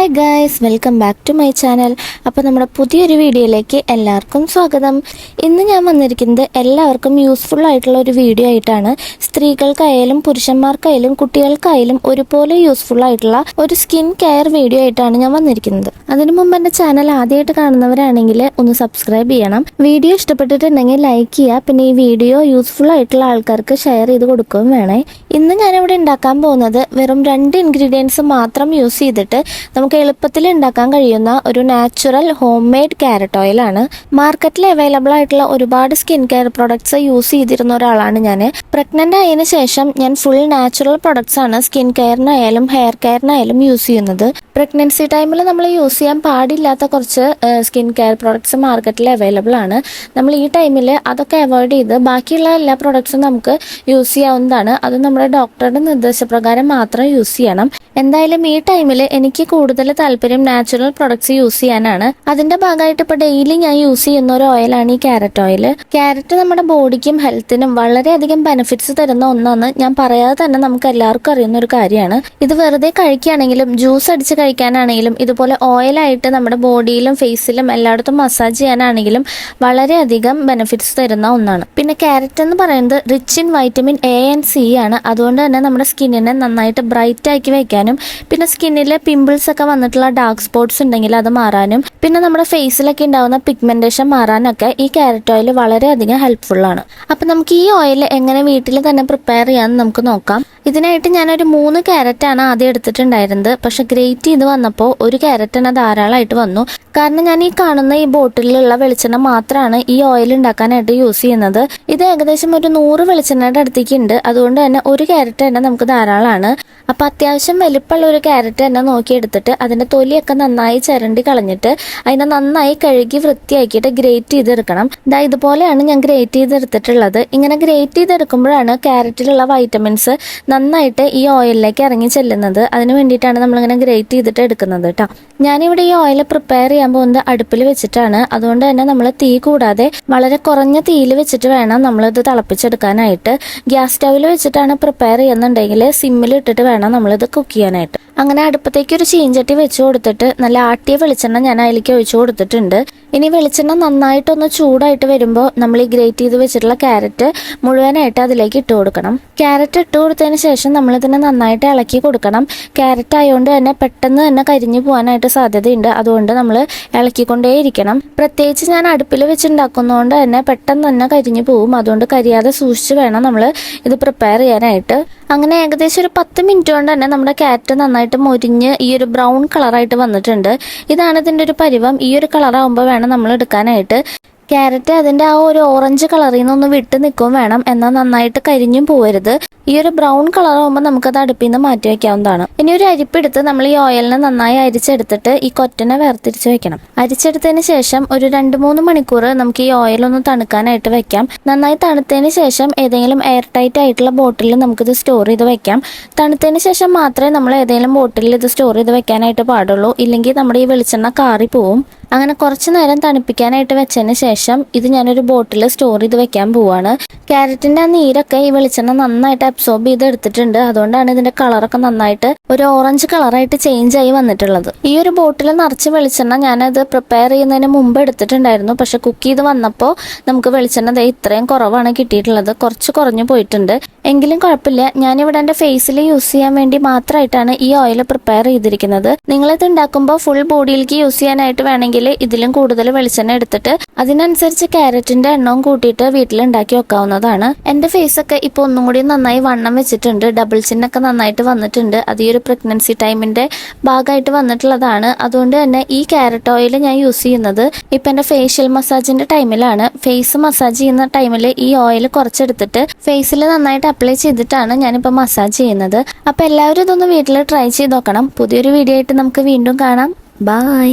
Hi guys, welcome back to my channel. അപ്പോൾ നമ്മുടെ പുതിയൊരു വീഡിയോയിലേക്ക് എല്ലാവർക്കും സ്വാഗതം. ഇന്ന് ഞാൻ വന്നിരിക്കുന്നത് എല്ലാവർക്കും യൂസ്ഫുൾ ആയിട്ടുള്ള ഒരു വീഡിയോ ആയിട്ടാണ്. സ്ത്രീകൾക്കായാലും പുരുഷന്മാർക്കായാലും കുട്ടികൾക്കായാലും ഒരുപോലെ യൂസ്ഫുൾ ആയിട്ടുള്ള ഒരു സ്കിൻ കെയർ വീഡിയോ ആയിട്ടാണ് ഞാൻ വന്നിരിക്കുന്നത്. അതിനു മുമ്പ് എൻ്റെ ചാനൽ ആദ്യമായിട്ട് കാണുന്നവരാണെങ്കിൽ ഒന്ന് സബ്സ്ക്രൈബ് ചെയ്യണം. വീഡിയോ ഇഷ്ടപ്പെട്ടിട്ടുണ്ടെങ്കിൽ ലൈക്ക് ചെയ്യുക. പിന്നെ ഈ വീഡിയോ യൂസ്ഫുൾ ആയിട്ടുള്ള ആൾക്കാർക്ക് ഷെയർ ചെയ്ത് കൊടുക്കുകയും വേണേ. ഇന്ന് ഞാനിവിടെ ഉണ്ടാക്കാൻ പോകുന്നത് വെറും 2 ഇൻഗ്രീഡിയൻസ് മാത്രം യൂസ് ചെയ്തിട്ട് നമുക്ക് എളുപ്പത്തിൽ ഉണ്ടാക്കാൻ കഴിയുന്ന ഒരു natural home made carrot oil ആണ്. മാർക്കറ്റിൽ അവൈലബിൾ ആയിട്ടുള്ള ഒരുപാട് സ്കിൻ കെയർ പ്രൊഡക്ട്സ് യൂസ് ചെയ്തിരുന്ന ഒരാളാണ് ഞാൻ. പ്രഗ്നന്റ് ആയതിനു ശേഷം ഞാൻ ഫുൾ നാച്ചുറൽ പ്രൊഡക്ട്സ് ആണ് സ്കിൻ കെയറിനായാലും ഹെയർ കെയറിനായാലും യൂസ് ചെയ്യുന്നത്. പ്രഗ്നൻസി ടൈമിൽ നമ്മൾ യൂസ് ചെയ്യാൻ പാടില്ലാത്ത കുറച്ച് സ്കിൻ കെയർ പ്രൊഡക്ട്സ് മാർക്കറ്റിൽ അവൈലബിൾ ആണ്. നമ്മൾ ഈ ടൈമിൽ അതൊക്കെ അവോയ്ഡ് ചെയ്ത് ബാക്കിയുള്ള എല്ലാ പ്രൊഡക്ട്സും നമുക്ക് യൂസ് ചെയ്യാവുന്നതാണ്. അത് നമ്മുടെ ഡോക്ടറുടെ നിർദ്ദേശപ്രകാരം മാത്രം യൂസ് ചെയ്യണം. എന്തായാലും ഈ ടൈമിൽ എനിക്ക് കൂടുതൽ താല്പര്യം നാച്ചുറൽ പ്രൊഡക്ട്സ് യൂസ് ചെയ്യാനാണ്. അതിന്റെ ഭാഗമായിട്ട് ഇപ്പോൾ ഡെയിലി ഞാൻ യൂസ് ചെയ്യുന്ന ഒരു ഓയിലാണ് ഈ ക്യാരറ്റ് ഓയിൽ. ക്യാരറ്റ് നമ്മുടെ ബോഡിക്കും ഹെൽത്തിനും വളരെയധികം ബെനിഫിറ്റ്സ് തരുന്ന ഒന്നാണ്. ഞാൻ പറയാതെ തന്നെ നമുക്ക് എല്ലാവർക്കും അറിയുന്ന ഒരു കാര്യമാണ്. ഇത് വെറുതെ കഴിക്കുകയാണെങ്കിലും ജ്യൂസ് അടിച്ച് കഴിക്കാനാണെങ്കിലും ഇതുപോലെ ഓയിലായിട്ട് നമ്മുടെ ബോഡിയിലും ഫേസിലും എല്ലായിടത്തും മസാജ് ചെയ്യാനാണെങ്കിലും വളരെയധികം ബെനിഫിറ്റ്സ് തരുന്ന ഒന്നാണ്. പിന്നെ ക്യാരറ്റ് എന്ന് പറയുന്നത് rich in vitamin A and C ആണ്. അതുകൊണ്ട് തന്നെ നമ്മുടെ സ്കിന്നിനെ നന്നായിട്ട് ബ്രൈറ്റ് ആക്കി വയ്ക്കാനും പിന്നെ സ്കിന്നിൽ പിമ്പിൾസ് ഒക്കെ വന്നിട്ടുള്ള ഡാർക്ക് സ്പോട്ട്സ് ഉണ്ടെങ്കിൽ അത് മാറാനും പിന്നെ നമ്മുടെ ഫേസിലൊക്കെ ഉണ്ടാകുന്ന പിഗ്മെന്റേഷൻ മാറാനൊക്കെ ഈ ക്യാരറ്റ് ഓയിൽ വളരെയധികം ഹെൽപ്ഫുൾ ആണ്. അപ്പൊ നമുക്ക് ഈ ഓയിൽ എങ്ങനെ വീട്ടിൽ തന്നെ പ്രിപ്പയർ ചെയ്യാമെന്ന് നമുക്ക് നോക്കാം. ഇതിനായിട്ട് ഞാനൊരു 3 ക്യാരറ്റാണ് ആദ്യം എടുത്തിട്ടുണ്ടായിരുന്നത്. പക്ഷെ ഗ്രേറ്റ് ചെയ്ത് വന്നപ്പോൾ ഒരു ക്യാരറ്റ് തന്നെ ധാരാളമായിട്ട് വന്നു. കാരണം ഞാൻ ഈ കാണുന്ന ഈ ബോട്ടിലുള്ള വെളിച്ചെണ്ണ മാത്രമാണ് ഈ ഓയിൽ ഉണ്ടാക്കാനായിട്ട് യൂസ് ചെയ്യുന്നത്. ഇത് ഏകദേശം ഒരു 100 വെളിച്ചെണ്ണയുടെ അടുത്തേക്ക് ഉണ്ട്. അതുകൊണ്ട് തന്നെ ഒരു ക്യാരറ്റ് തന്നെ നമുക്ക് ധാരാളമാണ്. അപ്പൊ അത്യാവശ്യം വലിപ്പമുള്ള ഒരു ക്യാരറ്റ് തന്നെ നോക്കിയെടുത്തിട്ട് അതിന്റെ തൊലിയൊക്കെ നന്നായി ചിരണ്ടി കളഞ്ഞിട്ട് അതിനെ നന്നായി കഴുകി വൃത്തിയാക്കിയിട്ട് ഗ്രേറ്റ് ചെയ്തെടുക്കണം. ഇതുപോലെയാണ് ഞാൻ ഗ്രേറ്റ് ചെയ്തെടുത്തിട്ടുള്ളത്. ഇങ്ങനെ ഗ്രേറ്റ് ചെയ്തെടുക്കുമ്പോഴാണ് ക്യാരറ്റിലുള്ള വൈറ്റമിൻസ് നന്നായിട്ട് ഈ ഓയിലിലേക്ക് ഇറങ്ങി ചെല്ലുന്നത്. അതിന് വേണ്ടിയിട്ടാണ് നമ്മളിങ്ങനെ ഗ്രേറ്റ് ചെയ്തിട്ട് എടുക്കുന്നത് കേട്ടോ. ഞാനിവിടെ ഈ ഓയിൽ പ്രിപ്പയർ ചെയ്യാൻ പോകുന്നത് അടുപ്പിൽ വെച്ചിട്ടാണ്. അതുകൊണ്ട് തന്നെ നമ്മൾ തീ കൂടാതെ വളരെ കുറഞ്ഞ തീയിൽ വെച്ചിട്ട് വേണം നമ്മളിത് തിളപ്പിച്ചെടുക്കാനായിട്ട്. ഗ്യാസ് സ്റ്റൗവിൽ വെച്ചിട്ടാണ് പ്രിപ്പയർ ചെയ്യുന്നുണ്ടെങ്കിൽ സിമ്മിൽ ഇട്ടിട്ട് വേണം നമ്മളിത് കുക്ക് ചെയ്യാനായിട്ട്. അങ്ങനെ അടുപ്പത്തേക്ക് ഒരു ചീഞ്ചട്ടി വെച്ച് കൊടുത്തിട്ട് നല്ല ആട്ടിയ വെളിച്ചെണ്ണ ഞാൻ അതിലേക്ക് ഒഴിച്ചു കൊടുത്തിട്ടുണ്ട്. ഇനി വെളിച്ചെണ്ണ നന്നായിട്ടൊന്ന് ചൂടായിട്ട് വരുമ്പോൾ നമ്മൾ ഈ ഗ്രേറ്റ് ചെയ്ത് വെച്ചിട്ടുള്ള ക്യാരറ്റ് മുഴുവനായിട്ട് അതിലേക്ക് ഇട്ട് കൊടുക്കണം. ക്യാരറ്റ് ഇട്ട് കൊടുത്തതിന് ശേഷം നമ്മളിതിനെ നന്നായിട്ട് ഇളക്കി കൊടുക്കണം. ക്യാരറ്റ് ആയതുകൊണ്ട് തന്നെ പെട്ടെന്ന് തന്നെ കരിഞ്ഞു പോകാനായിട്ട് സാധ്യതയുണ്ട്. അതുകൊണ്ട് നമ്മൾ ഇളക്കിക്കൊണ്ടേയിരിക്കണം. പ്രത്യേകിച്ച് ഞാൻ അടുപ്പിൽ വെച്ചുണ്ടാക്കുന്നതുകൊണ്ട് തന്നെ പെട്ടെന്ന് തന്നെ കരിഞ്ഞു പോകും. അതുകൊണ്ട് കരിയാതെ സൂക്ഷിച്ച് വേണം നമ്മൾ ഇത് പ്രിപ്പയർ ചെയ്യാനായിട്ട്. അങ്ങനെ ഏകദേശം ഒരു 10 മിനിറ്റ് കൊണ്ട് തന്നെ നമ്മുടെ ക്യാരറ്റ് നന്നായിട്ട് മൊരിഞ്ഞ് ഈ ഒരു ബ്രൗൺ കളറായിട്ട് വന്നിട്ടുണ്ട്. ഇതാണ് ഇതിൻ്റെ ഒരു പരുവം. ഈ ഒരു കളറാകുമ്പോൾ വേണം നമ്മൾ എടുക്കാനായിട്ട്. ക്യാരറ്റ് അതിൻ്റെ ആ ഒരു ഓറഞ്ച് കളറിൽ നിന്നൊന്ന് വിട്ട് നിൽക്കും വേണം. എന്നാൽ നന്നായിട്ട് കരിഞ്ഞും പോകരുത്. ഈ ഒരു ബ്രൗൺ കളർ ആകുമ്പോൾ നമുക്കത് അടുപ്പിൽ നിന്ന് മാറ്റി വെക്കാവുന്നതാണ്. ഇനി ഒരു അരിപ്പെടുത്ത് നമ്മൾ ഈ ഓയിലിനെ നന്നായി അരിച്ചെടുത്തിട്ട് ഈ കൊറ്റനെ വേർതിരിച്ച് വെക്കണം. അരിച്ചെടുത്തതിന് ശേഷം ഒരു 2-3 മണിക്കൂർ നമുക്ക് ഈ ഓയിലൊന്ന് തണുക്കാനായിട്ട് വെക്കാം. നന്നായി തണുത്തതിന് ശേഷം ഏതെങ്കിലും എയർ ടൈറ്റ് ആയിട്ടുള്ള ബോട്ടിലിൽ നമുക്കിത് സ്റ്റോർ ചെയ്ത് വെക്കാം. തണുത്തതിന് ശേഷം മാത്രമേ നമ്മൾ ഏതെങ്കിലും ബോട്ടിലിൽ ഇത് സ്റ്റോർ ചെയ്ത് വെക്കാനായിട്ട് പാടുള്ളൂ. ഇല്ലെങ്കിൽ നമ്മുടെ ഈ വെളിച്ചെണ്ണ കാറി പോവും. അങ്ങനെ കുറച്ച് നേരം തണുപ്പിക്കാനായിട്ട് വെച്ചതിന് ശേഷം ഇത് ഞാനൊരു ബോട്ടിൽ സ്റ്റോർ ചെയ്ത് വെക്കാൻ പോവാണ്. ക്യാരറ്റിന്റെ ആ നീരൊക്കെ ഈ വെളിച്ചെണ്ണ നന്നായിട്ട് അബ്സോർബ് ചെയ്ത് എടുത്തിട്ടുണ്ട്. അതുകൊണ്ടാണ് ഇതിന്റെ കളറൊക്കെ നന്നായിട്ട് ഒരു ഓറഞ്ച് കളറായിട്ട് ചേഞ്ച് ആയി വന്നിട്ടുള്ളത്. ഈ ഒരു ബോട്ടിൽ നിറച്ച് വെളിച്ചെണ്ണ ഞാനത് പ്രിപ്പയർ ചെയ്യുന്നതിന് മുമ്പ് എടുത്തിട്ടുണ്ടായിരുന്നു. പക്ഷെ കുക്ക് ചെയ്ത് വന്നപ്പോൾ നമുക്ക് വെളിച്ചെണ്ണ ഇത്രയും കുറവാണ് കിട്ടിയിട്ടുള്ളത്. കുറച്ച് കുറഞ്ഞു പോയിട്ടുണ്ട്. എങ്കിലും കുഴപ്പമില്ല. ഞാനിവിടെ എൻ്റെ ഫേസിൽ യൂസ് ചെയ്യാൻ വേണ്ടി മാത്രമായിട്ടാണ് ഈ ഓയിൽ പ്രിപ്പയർ ചെയ്തിരിക്കുന്നത്. നിങ്ങളിത് ഉണ്ടാക്കുമ്പോൾ ഫുൾ ബോഡിയിലേക്ക് യൂസ് ചെയ്യാനായിട്ട് വേണമെങ്കിൽ ഇതിലും കൂടുതൽ വെളിച്ചെണ്ണ എടുത്തിട്ട് അതിനനുസരിച്ച് ക്യാരറ്റിന്റെ എണ്ണവും കൂട്ടിയിട്ട് വീട്ടിൽ ഉണ്ടാക്കി വെക്കാവുന്നതാണ്. എന്റെ ഫേസ് ഒക്കെ ഇപ്പൊ ഒന്നും കൂടി നന്നായി വണ്ണം വെച്ചിട്ടുണ്ട്. ഡബിൾ ചിന്നൊക്കെ നന്നായിട്ട് വന്നിട്ടുണ്ട്. അത് ഈ ഒരു പ്രഗ്നൻസി ടൈമിന്റെ ഭാഗമായിട്ട് വന്നിട്ടുള്ളതാണ്. അതുകൊണ്ട് തന്നെ ഈ ക്യാരറ്റ് ഓയിൽ ഞാൻ യൂസ് ചെയ്യുന്നത് ഇപ്പൊ എന്റെ ഫേഷ്യൽ മസാജിന്റെ ടൈമിലാണ്. ഫേസ് മസാജ് ചെയ്യുന്ന ടൈമിൽ ഈ ഓയിൽ കുറച്ചെടുത്തിട്ട് ഫേസിൽ നന്നായിട്ട് അപ്ലൈ ചെയ്തിട്ടാണ് ഞാനിപ്പോൾ മസാജ് ചെയ്യുന്നത്. അപ്പൊ എല്ലാവരും ഇതൊന്ന് വീട്ടിൽ ട്രൈ ചെയ്ത് നോക്കണം. പുതിയൊരു വീഡിയോ ആയിട്ട് നമുക്ക് വീണ്ടും കാണാം. ബൈ.